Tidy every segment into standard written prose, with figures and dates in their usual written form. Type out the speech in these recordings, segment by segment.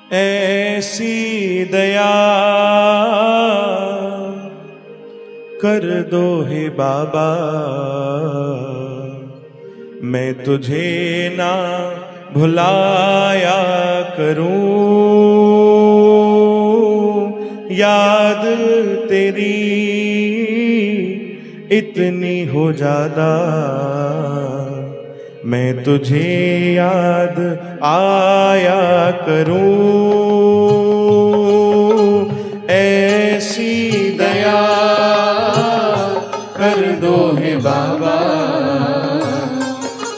ऐसी दया कर दो हे बाबा, मैं तुझे ना भुलाया करूं। याद तेरी इतनी हो ज्यादा, मैं तुझे याद आया करूं। ऐसी दया कर दो हे बाबा,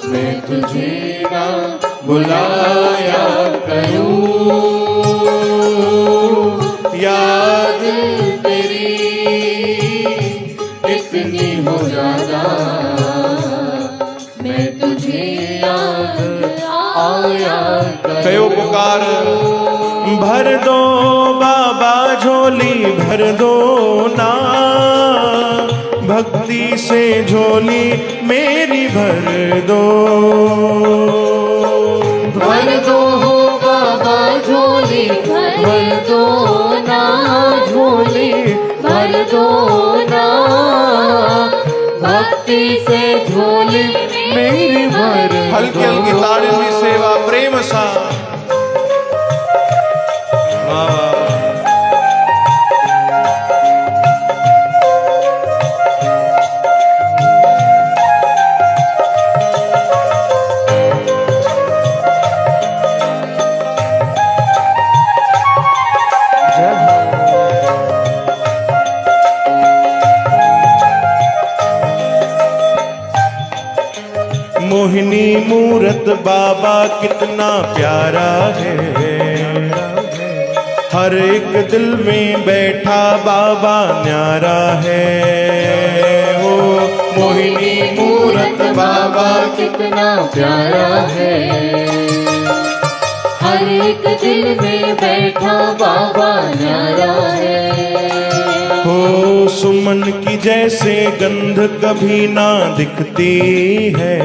मैं तुझे ना बुलाया करूं। याद तेरी इतनी हो ज्यादा, मैं तुझे याद आया कयो पुकार। भर दो बाबा झोली भर दो ना, भक्ति से झोली मेरी भर दो। भर दो बाबा झोली भर दो ना, झोली भर दो ना, भक्ति से झोली मेरी भर। हल्की हल्की ताड़ी में सेवा प्रेम सा। मोहिनी मूरत बाबा कितना प्यारा है, हर एक दिल में बैठा बाबा न्यारा है। ओ मोहिनी मूरत बाबा कितना प्यारा है, हर एक दिल में बैठा बाबा न्यारा है। हो सुमन की जैसे गंध कभी ना दिखती है,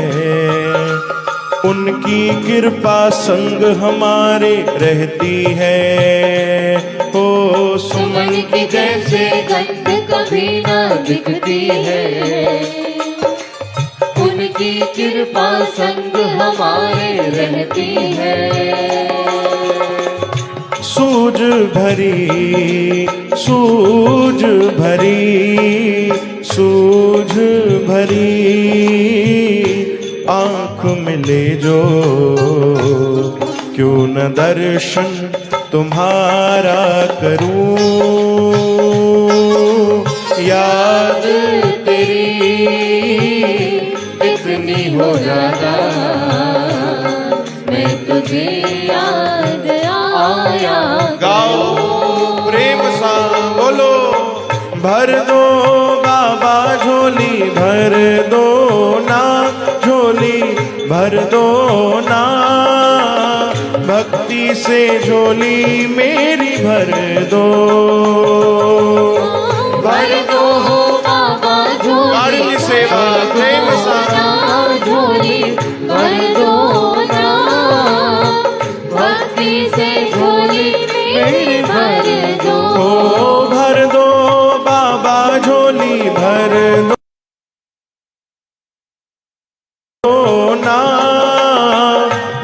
उनकी कृपा संग हमारे रहती है। हो सुमन की जैसे गंध कभी ना दिखती है, उनकी कृपा संग हमारे रहती है। सूझ भरी सूझ भरी सूझ भरी आँख मिले जो, क्यों न दर्शन तुम्हारा करूं। याद तेरी इतनी हो ज्यादा, मैं तुझे याद आया। गाओ प्रेम सा बोलो। भर दो बाबा झोली भर दो ना, झोली भर दो ना, भक्ति से झोली मेरी भर दो। भर दो बाबा झोली सेवा प्रेम सा। झोली भर दो ना, भक्ति से झोली मेरी भर दो। ओ भर दो बाबा झोली भर दो ना,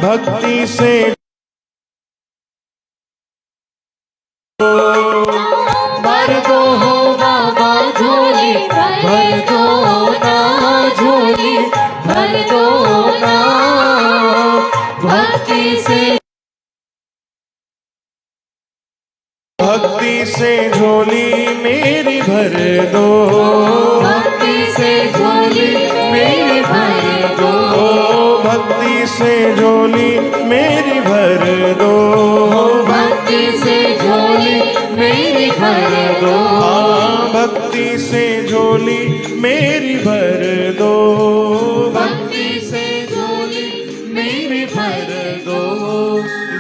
भक्ति से भर दो बाबा झोली भर दो ना, झोली भर दो ना, भक्ति से झोली मेरी भर दो। भक्ति से झोली मेरी भर दो। भक्ति से झोली मेरी भर दो। भक्ति से झोली मेरी भर दो। भक्ति से झोली मेरी भर दो। भक्ति से झोली मेरी भर दो।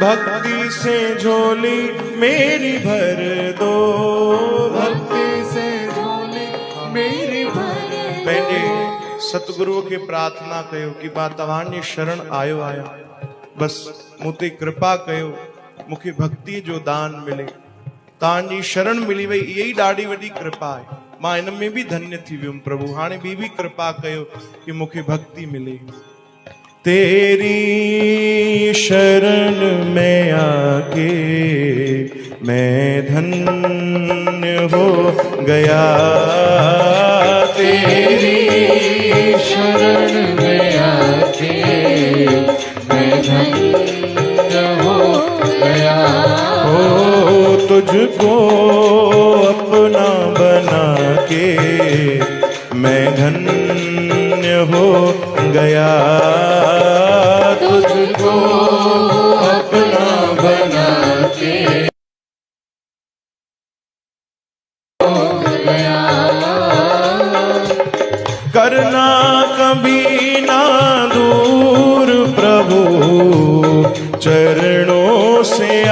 भक्ति से झोली मेरी भर दो। भक्ति से झोली मेरी भर दो। पंहिंजे सतगुरु खे प्रार्थना कयो कि मां तव्हांजी शरण आयो आहियां, बस मूं ते कृपा कयो, मूंखे भक्ति जो दान मिले, तव्हांजी शरण मिली वई, यही ॾाढी वॾी कृपा आहे। मां इन में बि धन्य थी वियुमि प्रभु। हाणे ॿी कृपा कयो कि मूंखे भक्ति मिले। तेरी शरण में आके मैं धन्य हो गया, तेरी शरण में आके मैं धन्य हो गया। हो तुझको अपना बना के मैं धन्य हो गया, तुझको अपना बना के हो गया। करना कभी ना दूर प्रभु चरणों से आ,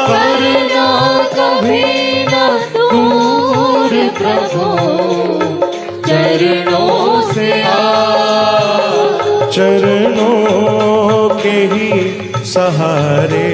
करना कभी ना दूर प्रभु चरणों से आ। चरणों के ही सहारे